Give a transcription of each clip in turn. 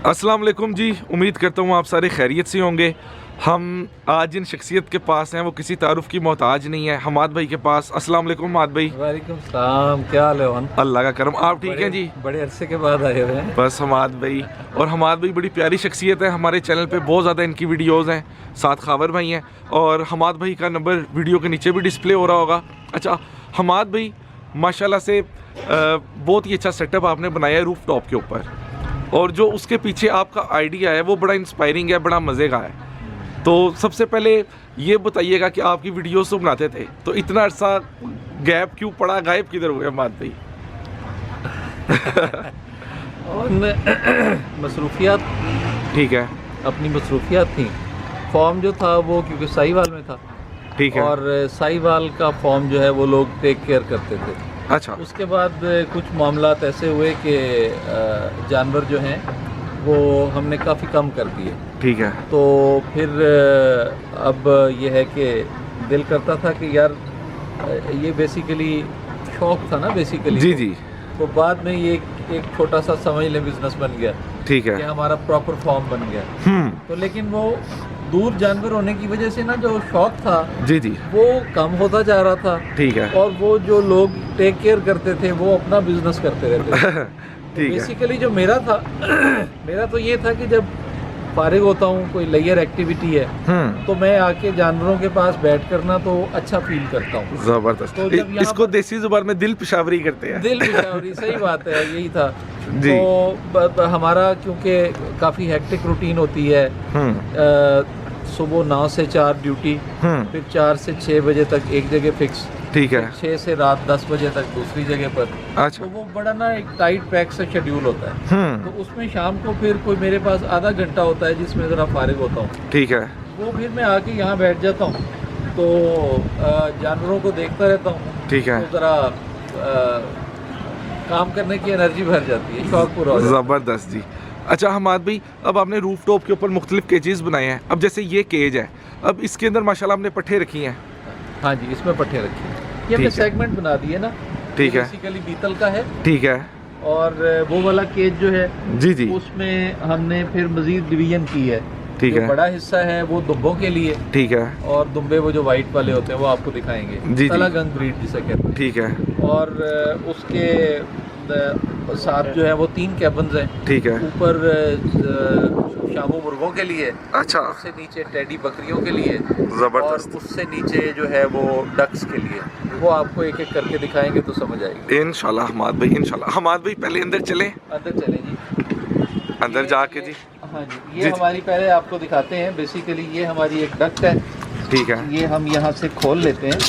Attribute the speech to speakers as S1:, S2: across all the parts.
S1: अस्सलाम वालेकुम जी, उम्मीद करता हूँ आप सारे खैरियत से होंगे। हम आज जिन शख्सियत के पास हैं वो किसी तारुफ की मोहताज नहीं है। हमाद भाई के पास। अस्सलाम वालेकुम हमाद भाई।
S2: वालेकुम सलाम, क्या हाल है वन?
S1: अल्लाह का करम, आप ठीक हैं जी?
S2: बड़े अरसे के बाद आए हुए हैं।
S1: बस हमाद भाई, और हमाद भाई बड़ी प्यारी शख्सियत है। हमारे चैनल पे बहुत ज़्यादा इनकी वीडियोज़ हैं। साथ खावर भाई हैं और हमाद भाई का नंबर वीडियो के नीचे भी डिस्प्ले हो रहा होगा। अच्छा, हमाद भाई माशाल्लाह से बहुत ही अच्छा सेटअप आपने बनाया है रूफ टॉप के ऊपर, और जो उसके पीछे आपका आइडिया है वो बड़ा इंस्पायरिंग है, बड़ा मज़े का है। तो सबसे पहले ये बताइएगा कि आपकी वीडियोस तो बनाते थे, तो इतना अर्सा गैप क्यों पड़ा, गायब किधर हो गया हमाद भाई?
S2: और मसरूफियात,
S1: ठीक है,
S2: अपनी मसरूफियात थी। फॉर्म जो था वो क्योंकि साहिवाल में था,
S1: ठीक है।
S2: और साहिवाल का फॉर्म जो है वो लोग टेक केयर करते थे।
S1: अच्छा,
S2: उसके बाद कुछ मामलात ऐसे हुए कि जानवर जो हैं वो हमने काफ़ी कम कर दिए।
S1: ठीक है।
S2: तो फिर अब ये है कि दिल करता था कि यार ये बेसिकली शौक था ना बेसिकली।
S1: जी जी,
S2: तो बाद में ये एक छोटा सा समझ ले बिजनेस बन गया
S1: ठीक है।
S2: कि हमारा प्रॉपर फॉर्म बन गया। तो लेकिन वो दूर जानवर होने की वजह से ना जो शौक था
S1: जी जी,
S2: वो कम होता जा रहा था।
S1: ठीक है।
S2: और वो जो लोग टेक केयर करते थे वो अपना बिजनेस करते रहते थे।
S1: ठीक है।
S2: बेसिकली जो मेरा था मेरा तो ये था कि जब फारिग होता हूँ, कोई लेयर एक्टिविटी है तो मैं आके जानवरों के पास बैठ कर ना तो अच्छा फील करता हूँ।
S1: जबरदस्त।
S2: तो जब
S1: इसको देसी जुबान में दिल पेशावरी करते हैं।
S2: दिल पेशावरी, सही बात है, यही था
S1: जी।
S2: तो हमारा क्योंकि काफ़ी हेक्टिक रूटीन होती है। सुबह 9 से 4 ड्यूटी, फिर 4 से 6 बजे तक एक जगह फिक्स,
S1: ठीक है।
S2: 6 से रात 10 बजे तक दूसरी जगह पर।
S1: अच्छा।
S2: तो वो बड़ा ना एक टाइट पैक से शेड्यूल होता है। तो उसमें शाम को फिर कोई मेरे पास आधा घंटा होता है जिसमें ज़रा फारिग होता हूँ।
S1: ठीक है।
S2: वो फिर मैं आके यहाँ बैठ जाता हूँ तो जानवरों को देखता रहता हूँ।
S1: ठीक है।
S2: तो ज़रा काम करने की एनर्जी भर जाती है, शौक पूरा हो जाता है।
S1: ज़बरदस्त जी। अच्छा हमाद भाई, अब आपने रूफ टॉप के ऊपर मुख्तलिफ केजेस बनाए हैं। अब जैसे ये केज है, अब इसके अंदर माशाल्लाह आपने पट्ठे रखी हैं।
S2: हाँ जी, इसमें पट्टे रखे हैं। ये हमने सेगमेंट बना दिए ना।
S1: ठीक है।
S2: बेसिकली बीतल का है।
S1: ठीक है।
S2: और वो वाला केज जो है
S1: जी जी,
S2: उसमें हमने फिर मजीद डिवीजन की है।
S1: ठीक
S2: जो
S1: है।
S2: बड़ा हिस्सा है वो दुम्बों के लिए,
S1: ठीक है।
S2: और दुम्बे वो जो वाइट वाले होते हैं वो आपको दिखाएंगे,
S1: जी।
S2: तलागंग ब्रीड जिसे कहते हैं।
S1: ठीक है।
S2: और उसके साथ जो है वो 3 कैबन्स हैं।
S1: ठीक है।
S2: ऊपर शामू मुर्गों के लिए,
S1: अच्छा,
S2: उससे नीचे टेडी बकरियों के लिए, और
S1: ज़बरदस्त।
S2: उससे नीचे जो है वो डक्स के लिए। वो आपको एक एक करके दिखाएंगे तो समझ आएगी
S1: इंशाल्लाह हमाद भाई, इंशाल्लाह। हमाद भाई पहले अंदर चलें,
S2: अंदर चले जी।
S1: अंदर जाके जी।
S2: हाँ जी,
S1: जी,
S2: ये
S1: जी।
S2: हमारी पहले आपको दिखाते हैं। बेसिकली ये हमारी एक डक्ट है।
S1: ठीक है।
S2: ये हम यहाँ से खोल लेते हैं,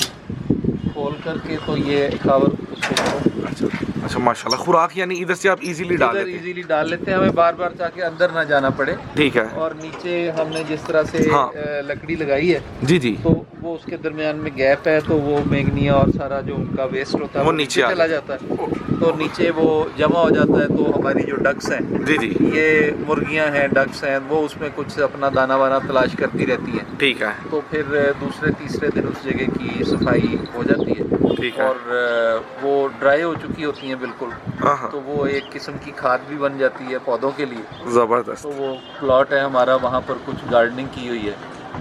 S2: खोल करके तो ये कवर उसको
S1: अच्छा अच्छा, माशाल्लाह। खुराक यानी इधर से आप इजीली डाल लेते हैं।
S2: इजीली डाल लेते हैं, हमें बार बार जाके अंदर ना जाना पड़े।
S1: ठीक है।
S2: और नीचे हमने जिस तरह से
S1: हाँ।
S2: लकड़ी लगाई है,
S1: जी जी,
S2: तो वो उसके दरमियान में गैप है, तो वो मैग्नीया और सारा जो उनका वेस्ट होता है
S1: वो नीचे आ
S2: चला जाता है। तो नीचे वो जमा हो जाता है। तो हमारी जो डक्स हैं,
S1: जी जी,
S2: ये मुर्गियां हैं, डक्स हैं, वो उसमें कुछ अपना दाना वाना तलाश करती रहती हैं।
S1: ठीक है।
S2: तो फिर दूसरे तीसरे दिन उस जगह की सफाई हो जाती है।
S1: ठीक है।
S2: और वो ड्राई हो चुकी होती हैं बिल्कुल।
S1: हाँ,
S2: तो वो एक किस्म की खाद भी बन जाती है पौधों के लिए।
S1: ज़बरदस्त।
S2: तो वो प्लॉट है हमारा, वहाँ पर कुछ गार्डनिंग की हुई है,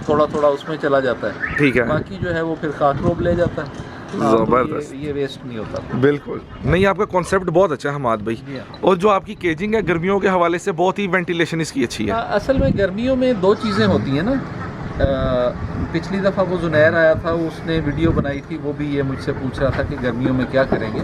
S2: थोड़ा थोड़ा उसमें चला जाता है।
S1: ठीक है।
S2: बाकी जो है वो फिर खाकरोब ले जाता है।
S1: ज़बरदस्त।
S2: ये वेस्ट नहीं होता।
S1: बिल्कुल नहीं, आपका कॉन्सेप्ट बहुत अच्छा है हमाद भाई। और जो आपकी केजिंग है गर्मियों के हवाले से बहुत ही वेंटिलेशन इसकी अच्छी है।
S2: असल में गर्मियों में 2 चीज़ें होती हैं ना। पिछली दफ़ा वो जुनैर आया था, उसने वीडियो बनाई थी, वो भी ये मुझसे पूछ रहा था कि गर्मियों में क्या करेंगे।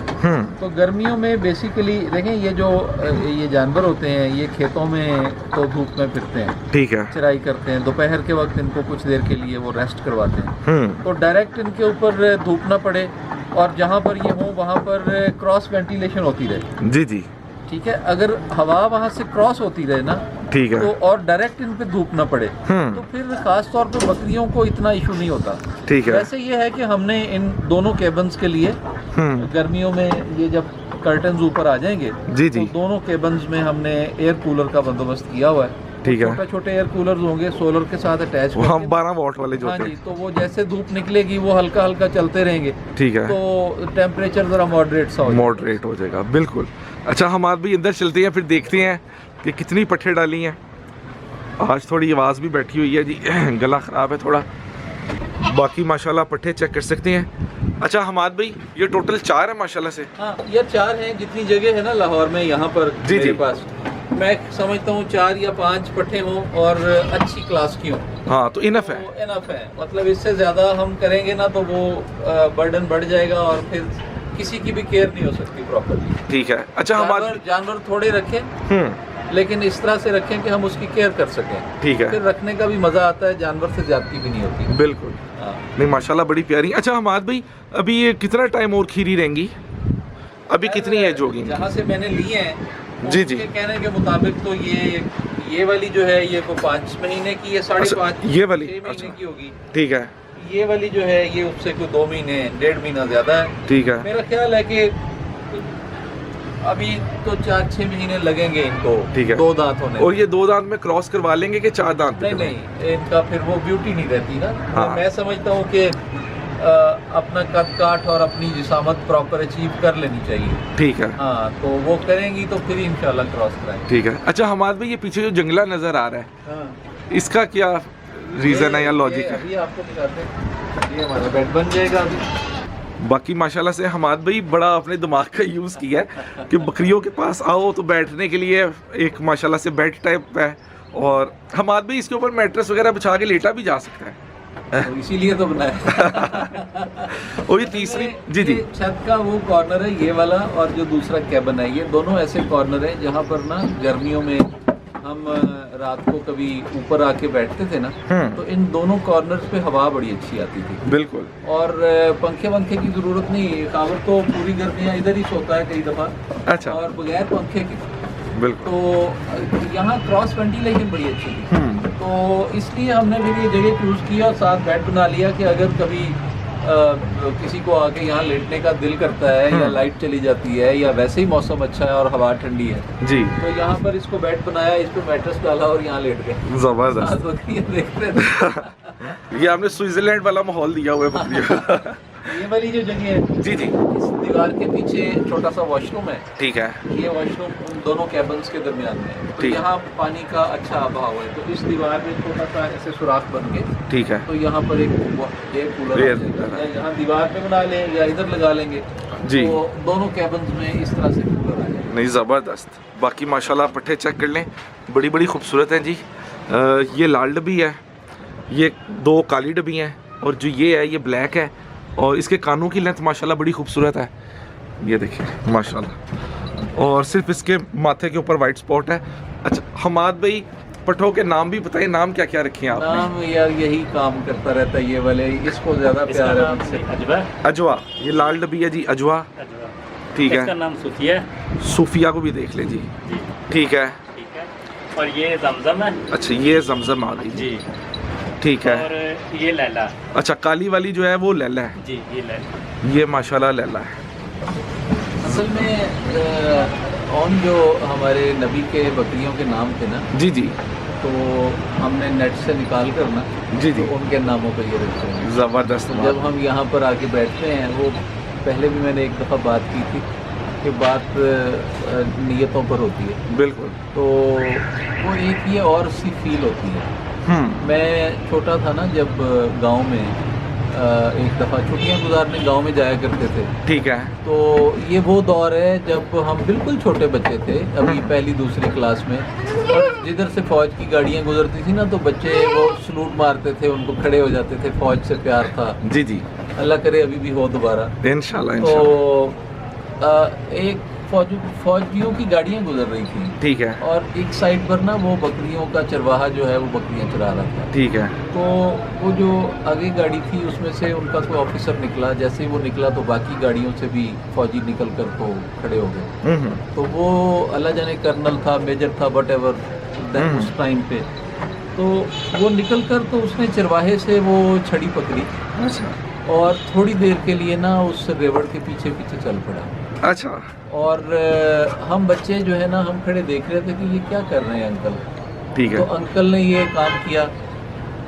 S2: तो गर्मियों में बेसिकली देखें, ये जानवर होते हैं, ये खेतों में तो धूप में फिरते हैं,
S1: ठीक है।
S2: चराई करते हैं। दोपहर के वक्त इनको कुछ देर के लिए वो रेस्ट करवाते हैं। तो डायरेक्ट इनके ऊपर धूप ना पड़े, और जहाँ पर ये हो वहाँ पर क्रॉस वेंटिलेशन होती रहे।
S1: जी जी,
S2: ठीक है। अगर हवा वहाँ से क्रॉस होती रहे ना,
S1: ठीक है।
S2: तो और डायरेक्ट इन पे धूप ना पड़े, तो फिर खास तौर पे बकरियों को इतना इशू नहीं होता।
S1: ठीक है।
S2: वैसे ये है कि हमने इन दोनों केबन्स के लिए गर्मियों में ये जब कर्टन्स ऊपर आ जाएंगे,
S1: जी जी,
S2: तो दोनों केबन्स में हमने एयर कूलर का बंदोबस्त किया हुआ है।
S1: ठीक है।
S2: छोटे छोटे एयर कूलर होंगे सोलर के साथ अटैच।
S1: वहाँ 12 वॉट वाले जो
S2: हाँ
S1: होते
S2: जी,
S1: हैं।
S2: तो वो जैसे धूप निकलेगी वो हल्का हल्का चलते रहेंगे,
S1: ठीक है।
S2: तो टेम्परेचर ज़रा मॉडरेट सा हो जाएगा।
S1: मॉडरेट हो जाएगा, बिल्कुल। अच्छा हमाद भाई, अंदर चलते हैं, फिर देखते हैं कि कितनी पट्ठे डाली हैं। आज थोड़ी आवाज़ भी बैठी हुई है जी, गला ख़राब है थोड़ा। बाकी माशाल्लाह पट्ठे चेक कर सकते हैं। अच्छा हमाद भाई, ये टोटल 4 है माशाल्लाह से?
S2: हाँ, ये 4 हैं। जितनी जगह है ना लाहौर में यहाँ पर
S1: जी
S2: मेरे
S1: जी
S2: पास, मैं समझता हूँ 4 या 5 पट्ठे हों और अच्छी क्लास की हों,
S1: हाँ तो इनफ है।
S2: तो इनफ है। मतलब इससे ज़्यादा हम करेंगे ना तो वो बर्डन बढ़ जाएगा और फिर किसी की भी केयर नहीं हो सकती प्रॉपरली।
S1: ठीक है। अच्छा हमाद,
S2: जानवर थोड़े रखें लेकिन इस तरह से रखें कि हम उसकी केयर कर सकें।
S1: ठीक है।
S2: फिर रखने का भी मज़ा आता है, जानवर से ज्यादती भी नहीं होती।
S1: बिल्कुल।
S2: हाँ।
S1: नहीं माशाल्लाह बड़ी प्यारी। अच्छा हमाद भाई, अभी ये कितना टाइम और खीरी रहेंगी? अभी कितनी एज होगी?
S2: जहाँ से मैंने लिए हैं
S1: जी जी,
S2: उनके कहने के मुताबिक तो ये वाली जो है ये को 5 महीने की है, 5.5
S1: ये वाली
S2: 6 महीने की होगी।
S1: ठीक है।
S2: ये वाली जो है ये उससे कोई 2 महीने 1.5 महीना ज्यादा है।
S1: ठीक है।
S2: मेरा ख्याल है कि अभी तो 4-6 महीने लगेंगे इनको।
S1: ठीक है।
S2: 2 दांत होने।
S1: और ये 2 दांत में क्रॉस करवा लेंगे कि 4 दांत पे?
S2: नहीं, इनका फिर वो ब्यूटी नहीं रहती ना।
S1: हाँ।
S2: मैं समझता हूँ कि अपना कद काठ और अपनी जिसामत प्रॉपर अचीव कर लेनी चाहिए।
S1: ठीक है।
S2: हाँ, तो वो करेंगी तो फिर इंशाल्लाह क्रॉस कराएंगे।
S1: ठीक है। अच्छा हमाद भाई, ये पीछे जो जंगला नजर आ रहा है,
S2: हाँ।
S1: इसका क्या रीजन है या लॉजिक है?
S2: अभी आपको दिखाते हैं, ये हमारा बेड बन जाएगा अभी।
S1: बाकी माशाल्लाह से हमाद भाई बड़ा अपने दिमाग का यूज़ किया है कि बकरियों के पास आओ तो बैठने के लिए एक माशाल्लाह से बेड टाइप है, और हमाद भाई इसके ऊपर मैट्रेस वगैरह बिछा के लेटा भी जा सकता है।
S2: तो इसीलिए तो बनाया।
S1: और ये तीसरी जी जी,
S2: ये छत का वो कॉर्नर है ये वाला, और जो दूसरा कैबिन है, ये दोनों ऐसे कॉर्नर है जहाँ पर ना गर्मियों में हम रात को कभी ऊपर आके बैठते थे ना, तो इन दोनों कॉर्नर्स पे हवा बड़ी अच्छी आती थी।
S1: बिल्कुल।
S2: और पंखे वंखे की जरूरत नहीं, कावर तो पूरी गर्मियाँ इधर ही सोता है कई दफा।
S1: अच्छा।
S2: और बगैर पंखे के।
S1: बिल्कुल।
S2: तो यहाँ क्रॉस वेंटिलेशन बड़ी अच्छी थी, तो इसलिए हमने फिर ये जगह चूज किया और साथ बेड बना लिया कि अगर कभी किसी को आके यहाँ लेटने का दिल करता है या लाइट चली जाती है या वैसे ही मौसम अच्छा है और हवा ठंडी है
S1: जी,
S2: तो यहाँ पर इसको बेड बनाया, इस पे मैट्रेस डाला और यहाँ लेट गए।
S1: जबरदस्त।
S2: देख रहे थे।
S1: ये आपने स्विट्जरलैंड वाला माहौल दिया हुआ है बकरियों का।
S2: ये वाली जो जगह है
S1: जी जी,
S2: इस दीवार के पीछे छोटा सा वॉशरूम है।
S1: ठीक है।
S2: ये वॉशरूम उन दोनों कैबिन्स के दरमियान में है, तो
S1: ठीक।
S2: यहाँ पानी का अच्छा अभाव है, तो इस दीवार में छोटा सा ऐसे सुराख बन के,
S1: ठीक है।
S2: तो यहाँ पर एक कूलर
S1: Air
S2: आ जाएगा।
S1: cooler।
S2: या यहाँ दीवार पे बना लें या इधर लगा लेंगे,
S1: जी।
S2: तो दोनों कैबिन्स में इस तरह से कूलर आ जाएगा।
S1: नहीं ज़बरदस्त। बाकी माशाल्लाह पट्टे चेक कर लें, बड़ी बड़ी खूबसूरत हैं जी। ये लाल डब्बी है, ये 2 काली डब्बी हैं, और जो ये है ये ब्लैक है, और इसके कानों की लेंथ माशाल्लाह बड़ी खूबसूरत है, ये देखिए माशाल्लाह। और सिर्फ इसके माथे के ऊपर वाइट स्पॉट है। अच्छा हमाद भाई, पट्ठों के नाम भी बताइए, नाम क्या क्या रखे हैं आपने?
S2: नाम यार यही काम करता रहता है ये वाले, इसको ज़्यादा प्यार है मुझसे।
S3: अजवा।
S1: अजवा, ये लाल डब्बी है जी अजवा। ठीक
S3: इसका
S1: है।
S3: नाम सूफिया है।
S1: सूफिया को भी देख लें जी।
S3: जी
S1: ठीक है।
S3: ठीक है। और ये जमजम है।
S1: अच्छा ये जमजम आ गई
S3: जी।
S1: ठीक है।
S3: और ये लैला।
S1: अच्छा काली वाली जो है वो लैला है।
S3: जी ये लैला।
S1: ये माशाल्लाह लैला है।
S2: असल में ऑन जो हमारे नबी के बकरियों के नाम थे ना,
S1: जी जी,
S2: तो हमने नेट से निकाल कर ना,
S1: जी जी,
S2: तो उनके नामों पे ये रखते हैं।
S1: ज़बरदस्त।
S2: तो जब हम यहाँ पर आके बैठते हैं, वो पहले भी मैंने एक दफ़ा बात की थी कि बात नीयतों पर होती है,
S1: बिल्कुल।
S2: तो वो एक ये और सी फील होती है। मैं छोटा था ना जब गांव में एक दफ़ा छुट्टियां गुजारने गांव में जाया करते थे,
S1: ठीक है।
S2: तो ये वो दौर है जब हम बिल्कुल छोटे बच्चे थे, अभी पहली दूसरी क्लास में, और जिधर से फ़ौज की गाड़ियाँ गुजरती थी ना तो बच्चे वो सलूट मारते थे, उनको खड़े हो जाते थे, फ़ौज से प्यार था।
S1: जी जी,
S2: अल्लाह करे अभी भी हो दोबारा।
S1: इंशाल्लाह
S2: तो
S1: इंशाल्लाह।
S2: एक फौजियों की गाड़ियाँ गुजर रही थी,
S1: ठीक है।
S2: और एक साइड पर ना वो बकरियों का चरवाहा जो है वो बकरियाँ चरा रहा था।
S1: ठीक है।
S2: तो वो जो आगे गाड़ी थी उसमें से उनका कोई ऑफिसर निकला, जैसे ही वो निकला तो बाकी गाड़ियों से भी फौजी निकल कर तो खड़े हो गए। तो वो अल्लाह जाने कर्नल था, मेजर था, वट एवर उस टाइम पे, तो वो निकल कर तो उसने चरवाहे से वो छड़ी पकड़ी।
S1: अच्छा।
S2: और थोड़ी देर के लिए ना उस रेवड़ के पीछे पीछे चल पड़ा।
S1: अच्छा।
S2: और हम बच्चे जो है ना, हम खड़े देख रहे थे कि ये क्या कर रहे हैं अंकल।
S1: ठीक
S2: तो
S1: है।
S2: अंकल ने ये काम किया,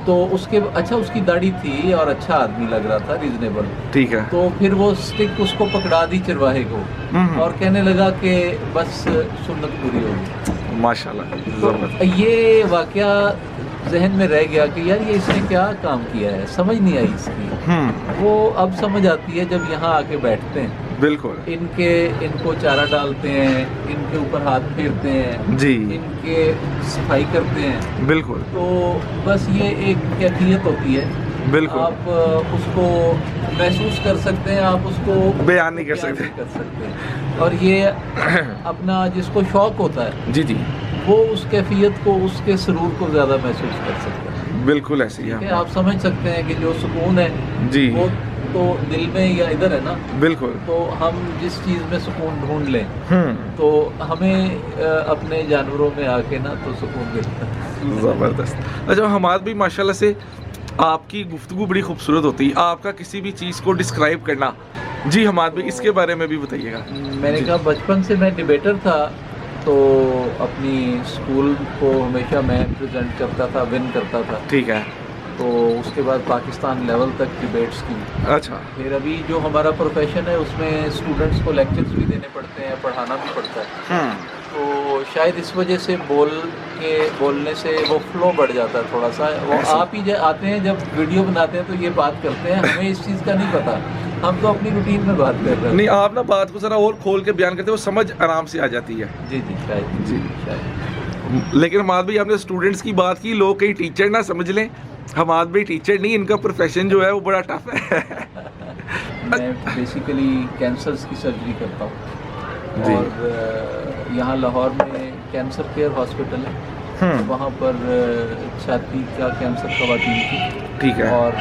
S2: तो उसके अच्छा उसकी दाढ़ी थी और अच्छा आदमी लग रहा था, रीजनेबल।
S1: ठीक है।
S2: तो फिर वो स्टिक उसको पकड़ा दी चरवाहे को, और कहने लगा कि बस सुन्नत पूरी होगी।
S1: माशाल्लाह,
S2: तो
S1: ज़बरदस्त।
S2: ये वाकया जहन में रह गया कि यार ये इसने क्या काम किया है, समझ नहीं आई इसकी। वो अब समझ आती है जब यहाँ आके बैठते हैं,
S1: बिल्कुल
S2: इनको चारा डालते हैं, इनके ऊपर हाथ फेरते हैं
S1: जी,
S2: इनके सफाई करते हैं,
S1: बिल्कुल
S2: तो बस ये एक कैफियत होती है।
S1: बिल्कुल
S2: आप उसको महसूस कर सकते हैं, आप उसको
S1: बयान नहीं कर सकते।
S2: कर सकते हैं। और ये अपना जिसको शौक होता है
S1: जी जी,
S2: वो उस कैफियत को, उसके सुरूर को ज़्यादा महसूस कर सकता है।
S1: बिल्कुल ऐसे ही
S2: कि
S1: है।
S2: आप समझ सकते हैं कि जो सुकून है
S1: जी
S2: वो तो दिल में या इधर है ना।
S1: बिल्कुल।
S2: तो हम जिस चीज़ में सुकून ढूंढ लें तो हमें अपने जानवरों में आके ना तो सुकून मिलता है।
S1: ज़बरदस्त। अच्छा हमाद भी माशाल्लाह से आपकी गुफ्तगू बड़ी खूबसूरत होती है, आपका किसी भी चीज़ को डिस्क्राइब करना। जी हमाद भी इसके बारे में भी बताइएगा।
S2: मैंने कहा बचपन से मैं डिबेटर था, तो अपनी स्कूल को हमेशा मैं प्रेजेंट करता था, विन करता था।
S1: ठीक है।
S2: तो उसके बाद पाकिस्तान लेवल तक डिबेट्स की।
S1: अच्छा।
S2: फिर अभी जो हमारा प्रोफेशन है उसमें स्टूडेंट्स को लेक्चर्स भी देने पड़ते हैं, पढ़ाना भी पड़ता है। तो शायद इस वजह से बोलने से वो फ्लो बढ़ जाता है थोड़ा सा। वो आप ही आते हैं जब वीडियो बनाते हैं तो ये बात करते हैं, हमें इस चीज़ का नहीं पता, हम तो अपनी रूटीन में बात कर रहे हैं।
S1: नहीं आप ना बात को ज़रा और खोल के बयान करते हो, समझ आराम से आ जाती है।
S2: जी जी शायद
S1: जी।
S2: शायद।
S1: लेकिन हमाद भाई आपने स्टूडेंट्स की बात की, लोग कहीं टीचर ना समझ लें, हमाद भाई टीचर नहीं, इनका प्रोफेशन जो है वो बड़ा टफ है।
S2: मैं बेसिकली कैंसर्स की सर्जरी करता हूँ
S1: जी।
S2: और यहाँ लाहौर में कैंसर केयर हॉस्पिटल है, वहाँ पर छाती का कैंसर खवातीन की,
S1: ठीक है।
S2: और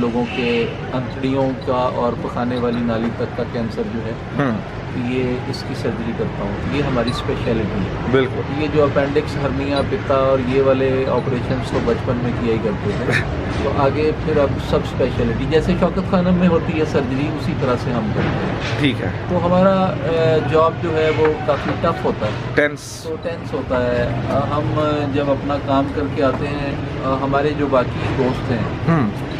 S2: लोगों के अंतड़ियों का और पखाने वाली नाली तक का कैंसर जो है ये इसकी सर्जरी करता हूँ। ये हमारी स्पेशलिटी है।
S1: बिल्कुल।
S2: ये जो अपेंडिक्स, हर्निया, पित्ता और ये वाले ऑपरेशंस तो बचपन में किया ही करते थे। तो आगे फिर अब सब स्पेशलिटी जैसे शौकत खानम में होती है सर्जरी, उसी तरह से हम करते हैं।
S1: ठीक है।
S2: तो हमारा जॉब जो है वो काफ़ी टफ होता है,
S1: टेंस।
S2: तो टेंस होता है। हम जब अपना काम करके आते हैं, हमारे जो बाकी दोस्त हैं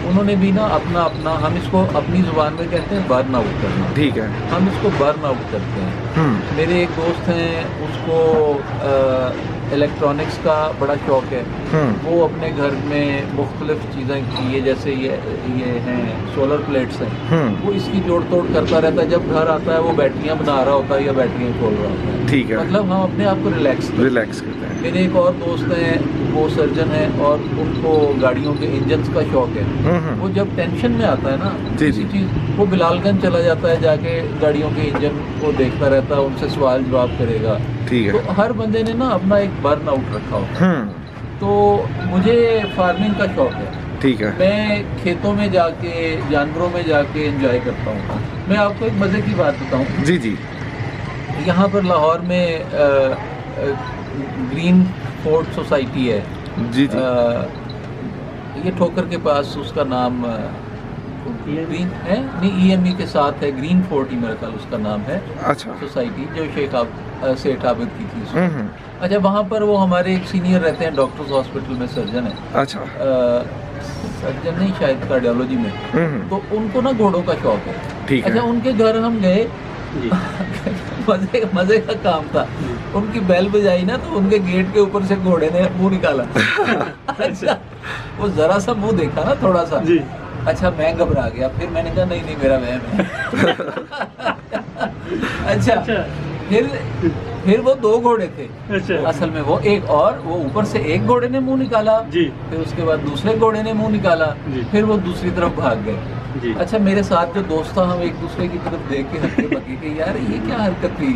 S2: उन्होंने भी ना अपना हम इसको अपनी ज़ुबान में कहते हैं बर्न आउट करना।
S1: ठीक है।
S2: हम इसको बर्न आउट करते हैं। मेरे एक दोस्त हैं, उसको इलेक्ट्रॉनिक्स का बड़ा शौक है। वो अपने घर में मुख्तलिफ चीज़ें की है, जैसे ये हैं सोलर प्लेट्स हैं, वो इसकी जोड़ तोड़ करता रहता है। जब घर आता है वो बैटरियाँ बना रहा होता है या बैटरियाँ खोल रहा होता है।
S1: ठीक है।
S2: मतलब हम अपने आप को रिलैक्स
S1: करते हैं।
S2: मेरे एक और दोस्त हैं, वो सर्जन है और उनको गाड़ियों के इंजन्स का शौक है। वो जब टेंशन में आता है ना किसी चीज़, वो बिलालगंज चला जाता है, जाके गाड़ियों के इंजन को देखता रहता है, उनसे सवाल जवाब करेगा।
S1: ठीक है।
S2: तो हर बंदे ने ना अपना एक बर्न आउट रखा होता है। तो मुझे फार्मिंग का शौक है।
S1: ठीक है।
S2: मैं खेतों में जाके, जानवरों में जाके एंजॉय करता हूँ। मैं आपको एक मज़े की बात बताऊँ।
S1: जी जी।
S2: यहाँ पर लाहौर में ग्रीन फोर्ट सोसाइटी है।
S1: जी जी।
S2: ये ठोकर के पास, उसका नाम ग्रीन है नहीं, EME के साथ है, ग्रीन फोर्ट ही मेरे ख्याल उसका नाम है।
S1: अच्छा।
S2: सोसाइटी जो सेठ आबिद की थी उसमें। अच्छा, वहाँ पर वो हमारे एक सीनियर रहते हैं, डॉक्टर्स हॉस्पिटल में सर्जन है।
S1: अच्छा।
S2: सर्जन नहीं, शायद कार्डियोलॉजी में। तो उनको ना घोड़ों का शौक है।
S1: ठीक है।
S2: अच्छा, उनके घर हम गए, मजे का काम था। उनकी बेल बजाई ना, तो उनके गेट के ऊपर से घोड़े ने मुंह निकाला। अच्छा, वो जरा सा मुंह देखा ना, थोड़ा सा जी। अच्छा, मैं घबरा गया। फिर मैंने कहा नहीं मेरा वहम है। अच्छा, फिर वो 2 घोड़े थे। अच्छा। असल में वो एक, और वो ऊपर से एक घोड़े ने मुंह निकाला जी। फिर उसके बाद दूसरे घोड़े ने मुंह निकाला जी। फिर वो दूसरी तरफ भाग गए जी। अच्छा, मेरे साथ जो दोस्त था, हम एक दूसरे की तरफ देख के हंसने लगे कि यार ये क्या हरकत थी।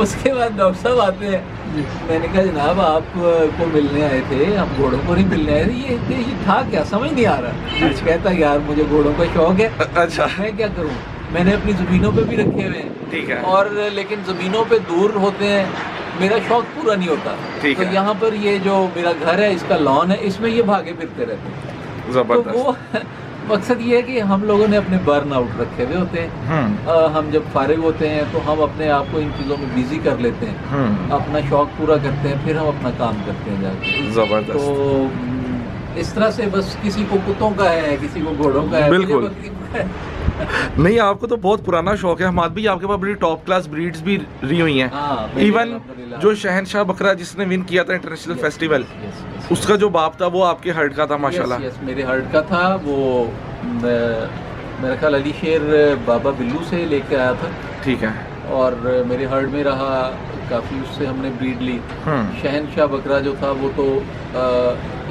S2: उसके बाद डॉक्टर साहब आते हैं। मैंने कहा जनाब आपको मिलने आए थे, हम घोड़ों को नहीं मिलने आए थे। ये था क्या, समझ नहीं आ रहा। कहता यार मुझे घोड़ों का शौक है। अच्छा, मैं क्या करूँ, मैंने अपनी ज़मीनों पे भी रखे हुए हैं। ठीक है। और लेकिन ज़मीनों पे दूर होते हैं, मेरा शौक पूरा नहीं होता। तो यहाँ पर ये जो मेरा घर है, इसका लॉन है, इसमें ये भागे फिरते रहते हैं।
S1: जबरदस्त।
S2: तो वो मकसद ये है कि हम लोगों ने अपने बर्न आउट रखे हुए होते हैं। हम जब फारिग होते हैं तो हम अपने आप को इन चीज़ों में बिजी कर लेते हैं, अपना शौक पूरा करते हैं, फिर हम अपना काम करते हैं जाके।
S1: जबरदस्त।
S2: तो इस तरह से बस किसी को कुत्तों का है, किसी को घोड़ों का है,
S1: बिल्कुल। नहीं, आपको तो बहुत पुराना शौक है हमाद भाई, आपके पास बड़ी टॉप क्लास ब्रीड्स भी रही हुई हैं।
S2: हाँ,
S1: इवन
S2: अल्हम्दुलिल्लाह।
S1: जो शहनशाह बकरा जिसने विन किया था इंटरनेशनल फेस्टिवल, उसका जो बाप था वो आपके हर्ट का था माशाल्लाह।
S2: यस, मेरे हर्ट का था वो। मेरा ख्याल अली शेर बाबा बिल्लू से लेके आया था,
S1: ठीक है।
S2: और मेरे हर्ट में रहा काफ़ी, उससे हमने ब्रीड ली। शहनशाह बकरा जो था वो तो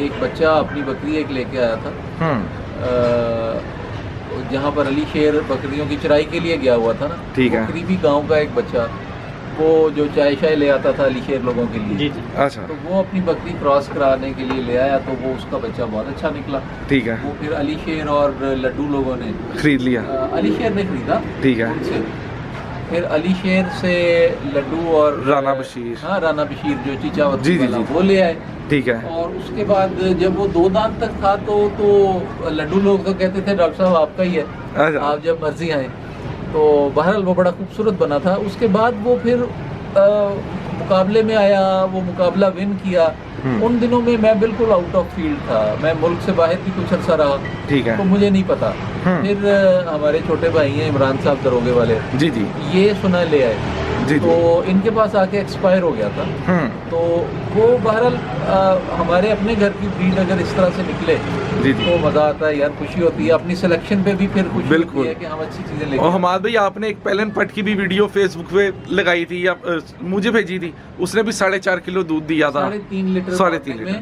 S2: एक बच्चा अपनी बकरी एक लेके आया था, जहाँ पर अली शेर बकरियों की चराई के लिए गया हुआ था ना,
S1: ठीक है।
S2: बकरी भी गांव का एक बच्चा, वो जो चाय शाय ले आता था अली शेर लोगों के लिए,
S3: जी जी।
S1: अच्छा,
S2: तो वो अपनी बकरी क्रॉस कराने के लिए ले आया, तो वो उसका बच्चा बहुत अच्छा निकला।
S1: ठीक है,
S2: वो फिर अली शेर और लड्डू लोगों ने
S1: खरीद लिया।
S2: अली शेर ने खरीदा,
S1: ठीक है।
S2: उनसे फिर अली शेर से लड्डू और
S1: राना बशीर।
S2: हाँ, राना बशीर जो चीचावती
S1: जी, जी,
S2: वाला,
S1: जी।
S2: वो ले आए।
S1: ठीक है,
S2: और उसके बाद जब वो 2 दांत तक था तो लड्डू लोग तो कहते थे डॉक्टर साहब आपका ही है,
S1: अच्छा,
S2: आप जब मर्जी आए। तो बहरहाल वो बड़ा खूबसूरत बना था। उसके बाद वो फिर मुकाबले में आया, वो मुकाबला विन किया। उन दिनों में मैं बिल्कुल आउट ऑफ फील्ड था, मैं मुल्क से बाहर भी कुछ अर्सा रहा,
S1: ठीक है।
S2: तो मुझे नहीं पता। फिर हमारे छोटे भाई हैं इमरान साहब दरोगे वाले,
S1: जी जी
S2: ये सुना ले आए,
S1: जी
S2: तो इनके पास आके एक्सपायर हो गया था। तो वो बहरहाल हमारे अपने घर की ब्रीड अगर इस तरह से निकले
S1: जी जी।
S2: तो मज़ा आता है यार, खुशी होती है। अपनी सिलेक्शन पे भी फिर खुशी
S1: बिल्कुल।
S2: होती है कि हम अच्छी चीज़ें लेके
S1: और
S2: आए।
S1: हमाद भाई आपने एक पेलन पट की भी वीडियो फेसबुक पे लगाई थी या मुझे भेजी थी, उसने भी 4.5 किलो दूध दिया था।
S2: 3.5 लीटर
S1: 3.5
S2: morning
S1: लीटर।
S2: में,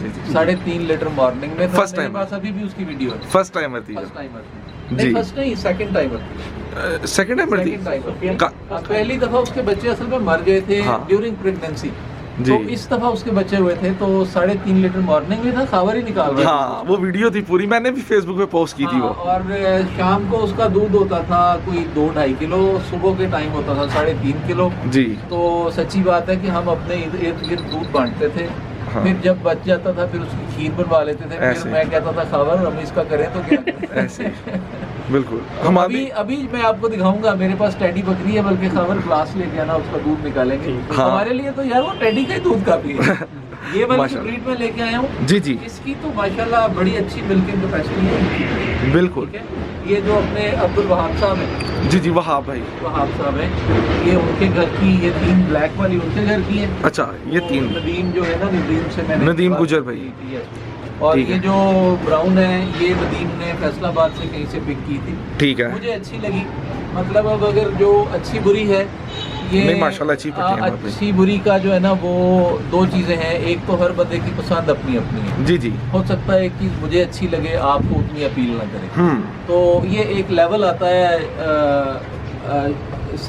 S1: जी जी।
S2: 3.5 लीटर मॉर्निंग में था।
S1: First
S2: मेरे
S1: time।
S2: पास अभी भी उसकी वीडियो है।
S1: फर्स्ट टाइमर थी,
S2: फर्स्ट टाइमर
S1: जी।
S2: नहीं, फर्स्ट नहीं, सेकंड टाइमर।
S1: सेकंड टाइमर थी।
S2: Second timer.
S1: का-
S2: पहली दफा उसके बच्चे असल में मर गए थे
S1: हाँ।
S2: ड्यूरिंग प्रेगनेंसी,
S1: जी।
S2: तो इस दफा उसके बच्चे हुए थे, तो 3.5 लीटर मॉर्निंग में था, खावर ही निकाल रहा
S1: हाँ, वो वीडियो थी पूरी, मैंने भी फेसबुक पे पोस्ट की थी वो।
S2: और शाम को उसका दूध होता था कोई 2-2.5 किलो, सुबह के टाइम होता था 3.5 किलो।
S1: जी।
S2: तो सच्ची बात है कि हम अपने इर्द गिर्द दूध बांटते थे।
S1: हाँ।
S2: फिर जब बच जाता था फिर उसकी खीर बनवा लेते थे।
S1: ऐसे।
S2: फिर मैं कहता था खावर हम इसका करें तो क्या करें?
S1: ऐसे बिल्कुल।
S2: तो
S1: हम
S2: अभी अभी मैं आपको दिखाऊंगा, मेरे पास टेडी बकरी है, बल्कि खावर ग्लास लेके आना, उसका दूध निकालेंगे।
S1: हाँ।
S2: हमारे लिए तो यार वो टेडी का ही दूध काफी है। ये वाली
S1: माशाल्लाह।
S2: ब्रीड में लेके आया हूँ,
S1: जी जी
S2: इसकी तो माशाल्लाह बड़ी अच्छी मिल्किंग कैपेसिटी है।
S1: बिल्कुल।
S2: ठीक है, ये जो अपने अब्दुल वहाब साहब हैं,
S1: जी जी, वहाँ भाई।
S2: वहाब साहब हैं, ये उनके घर की, ये 3 ब्लैक वाली उनके घर की है।
S1: अच्छा, ये
S2: तो
S1: 3
S2: नदीम जो है ना, नदीम से मैंने
S1: नदीम
S2: बात
S1: गुजर
S2: की
S1: भाई।
S2: थी, yes। और
S1: ठीक
S2: ये
S1: है।
S2: जो ब्राउन है, ये नदीम ने फैसलाबाद से कहीं से पिक की थी,
S1: ठीक है।
S2: मुझे अच्छी लगी। मतलब अब अगर जो अच्छी बुरी है, ये
S1: नहीं, माशाल्लाह अच्छी पट्टी है हमारे पे।
S2: अच्छी बुरी का जो है ना, वो 2 चीज़ें हैं। एक तो हर बंदे की पसंद अपनी अपनी है।
S1: जी जी।
S2: हो सकता है एक चीज़ मुझे अच्छी लगे, आपको उतनी अपील ना करे। तो ये एक लेवल आता है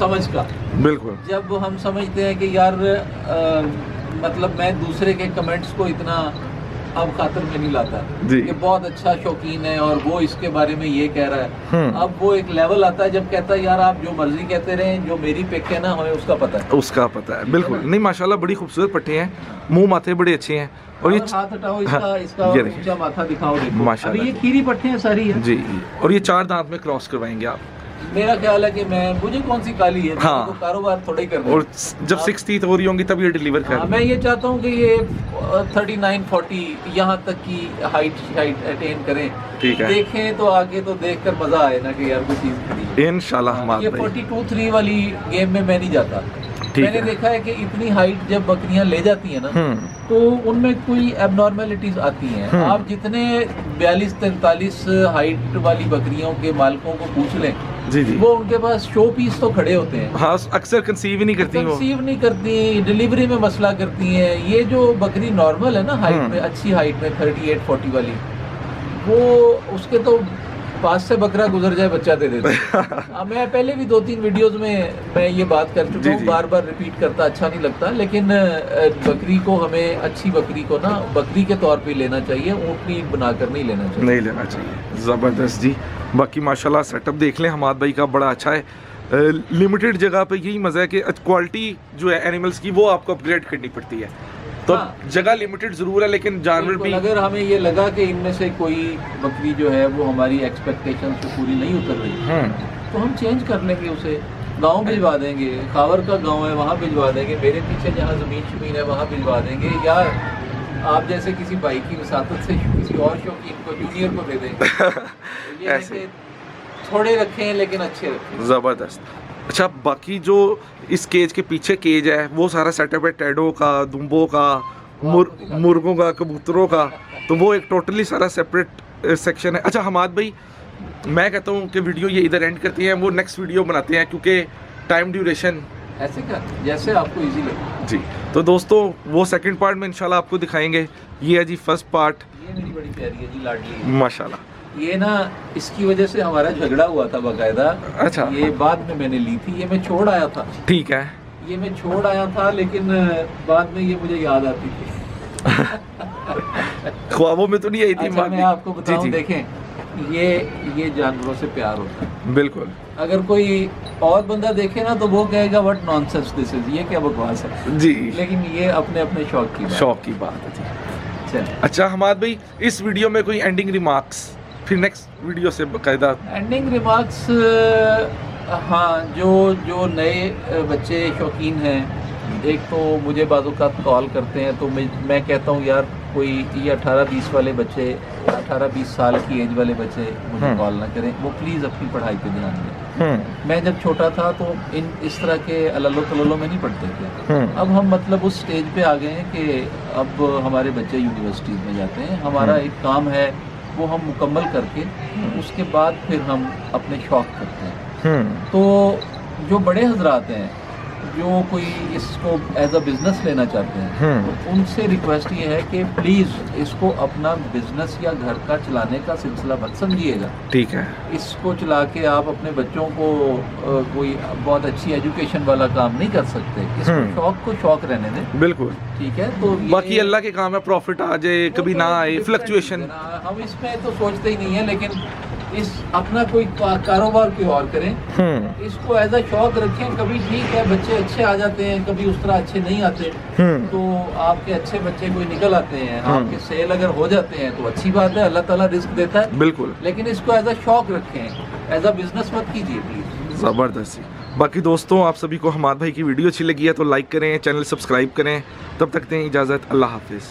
S2: समझ का।
S1: बिल्कुल।
S2: जब हम समझते हैं कि यार मतलब मैं दूसरे के कमेंट्स को इतना अब खातर में नहीं लाता
S1: जी।
S2: कि बहुत अच्छा शौकीन है और वो इसके बारे में ये कह रहा है। अब वो एक लेवल आता है जब कहता है यार आप जो मर्जी कहते रहें, जो मेरी पिक है ना, हमें उसका पता है।
S1: उसका पता है, बिल्कुल। नहीं, माशाल्लाह बड़ी खूबसूरत पट्टे हैं, मुंह माथे बड़े अच्छे हैं। और ये
S2: हाथ हटाओ इसका,
S1: हाँ,
S2: इसका
S1: ये देखिए।
S2: ऊंचा माथा दिखाओ, देखो।
S1: माशाल्लाह।
S2: अभी ये खीरी पट्टे हैं सारी है
S1: जी। और ये 4 दांत में क्रॉस करवाएंगे आप।
S2: मेरा ख्याल है कि मुझे कौन सी काली है,
S1: हाँ।
S2: तो कारोबार थोड़ा ही करना है।
S1: और जब 6 teeth हो रही होंगी तब ये डिलीवर
S2: हाँ,
S1: कर।
S2: मैं ये चाहता हूँ कि ये 39-40 यहाँ तक की हाइट अटेन करें।
S1: ठीक है।
S2: देखें तो आगे तो देखकर मजा आए ना कि यार कोई चीज खड़ी है।
S1: इंशाल्लाह हमाद
S2: ये
S1: भाई।
S2: 42-3 वाली गेम में मैं नहीं जाता।
S1: ठीक
S2: मैंने
S1: है।
S2: देखा है कि इतनी हाइट जब बकरियां ले जाती हैं ना, तो उनमें कोई एबनॉर्मेलिटीज आती हैं। आप जितने 42-43 हाइट वाली बकरियों के मालिकों को पूछ लें,
S1: जी जी।
S2: वो उनके पास शो पीस तो खड़े होते हैं,
S1: हाँ, अक्सर कंसीव ही नहीं करती वो।
S2: कंसीव नहीं करती, डिलीवरी में मसला करती हैं। ये जो बकरी नॉर्मल है ना हाइट में, अच्छी हाइट में 38-40 वाली, वो उसके तो पास से बकरा गुजर जाए बच्चा दे देते हैं। मैं पहले भी 2-3 वीडियोस में मैं ये बात कर चुका
S1: जी,
S2: हूँ,
S1: जी।
S2: बार बार रिपीट करता अच्छा नहीं लगता, लेकिन बकरी को हमें, अच्छी बकरी को ना बकरी के तौर पे लेना चाहिए, ऊँटनी बनाकर नहीं लेना चाहिए।
S1: नहीं लेना चाहिए। ज़बरदस्त जी। बाकी माशाल्लाह सेटअप देख लें हमाद भाई का, बड़ा अच्छा है। लिमिटेड जगह पे यही मज़ा है कि क्वालिटी जो है एनिमल्स की वो आपको अपग्रेड करनी पड़ती है। तो
S2: हाँ।
S1: जगह लिमिटेड ज़रूर है, लेकिन जानवर
S2: बिल्कुल,
S1: भी।
S2: अगर हमें ये लगा कि इनमें से कोई बकरी जो है वो हमारी एक्सपेक्टेशन से पूरी नहीं उतर रही, तो हम चेंज कर लेंगे, उसे गांव भिजवा देंगे। खावर का गांव है, वहाँ भिजवा देंगे। मेरे पीछे जहाँ ज़मीन है वहाँ भिजवा देंगे, या आप जैसे किसी भाई की वसातत से किसी और शौकीन को, जूनियर को दे देंगे। तो ये है
S1: ऐसे।
S2: कि थोड़े रखे हैं लेकिन अच्छे रखे।
S1: ज़बरदस्त। अच्छा, बाकी जो इस केज के पीछे केज है वो सारा सेटअप है टैडो का, दुम्बों का, मुर्गों का, कबूतरों का, तो वो एक टोटली सारा सेपरेट सेक्शन है। अच्छा हमाद भाई, मैं कहता हूँ कि वीडियो ये इधर एंड करते हैं, वो नेक्स्ट वीडियो बनाते हैं क्योंकि टाइम ड्यूरेशन
S2: ऐसे का जैसे आपको इजी लगे
S1: जी। तो दोस्तों वो सेकंड पार्ट में इंशाल्लाह आपको दिखाएंगे। ये है जी फर्स्ट पार्ट।
S2: ये मेरी बड़ी प्यारी है जी, लाडली।
S1: माशाल्लाह।
S2: ये ना इसकी वजह से हमारा झगड़ा हुआ था बाकायदा।
S1: अच्छा।
S2: ये बाद में मैंने ली थी, ये मैं छोड़ आया था।
S1: ठीक है।
S2: ये मैं छोड़ आया था लेकिन बाद में ये मुझे याद आती थी।
S1: ख्वाबों में तो नहीं आई थी।
S2: अच्छा, मैं आपको बताऊं, देखें ये जानवरों से प्यार होता है।
S1: बिल्कुल।
S2: अगर कोई और बंदा देखे ना तो वो कहेगा व्हाट नॉनसेंस दिस इज, ये क्या बकवास है
S1: जी।
S2: लेकिन ये अपने अपने शौक की बात
S1: है जी।
S2: चलिए।
S1: अच्छा हमाद भाई, इस वीडियो में कोई एंडिंग रिमार्क्स फिर नेक्स्ट वीडियो से बाकायदा?
S2: एंडिंग रिमार्क्स, हाँ, जो नए बच्चे शौकीन हैं, एक तो मुझे बाज़-औक़ात कॉल करते हैं तो मैं कहता हूँ यार कोई ये 18-20 वाले बच्चे, 18-20 साल की एज वाले बच्चे मुझे कॉल ना करें, वो प्लीज़ अपनी पढ़ाई पे ध्यान दें। मैं जब छोटा था तो इस तरह के अल्लो तल्लो में नहीं पढ़ते थे। अब हम मतलब उस स्टेज पे आ गए हैं कि अब हमारे बच्चे यूनिवर्सिटीज़ में जाते हैं, हमारा एक काम है वो हम मुकम्मल करके उसके बाद फिर हम अपने शौक़ करते हैं। तो जो बड़े हजरात हैं जो कोई इसको एज अ बिज़नेस लेना चाहते हैं तो उनसे रिक्वेस्ट ये है कि प्लीज़ इसको अपना बिज़नेस या घर का चलाने का सिलसिला मत समझिएगा।
S1: ठीक है।
S2: इसको चला के आप अपने बच्चों को कोई बहुत अच्छी एजुकेशन वाला काम नहीं कर सकते। इसको शौक को शौक रहने दें।
S1: बिल्कुल
S2: ठीक है। तो
S1: बाकी अल्लाह के काम है, प्रॉफिट आ जाए कभी ना आए, फ्लक्चुएशन
S2: हम इसमें तो सोचते ही नहीं है, लेकिन इस अपना कोई कारोबार कोई और करें, इसको एज अ शौक रखें। कभी ठीक है बच्चे अच्छे आ जाते हैं, कभी उस तरह अच्छे नहीं आते, तो आपके अच्छे बच्चे कोई निकल आते हैं, आपके सेल अगर हो जाते हैं तो अच्छी बात है, अल्लाह ताला रिस्क देता है।
S1: बिल्कुल। लेकिन
S2: इसको एज अ शौक रखें, एज अ बिजनेस मत कीजिए प्लीज।
S1: ज़बरदस्त। बाकी दोस्तों आप सभी को हमाद भाई की वीडियो अच्छी लगी है तो लाइक करें, चैनल सब्सक्राइब करें। तब तक दें इजाज़त, अल्लाह हाफिज़।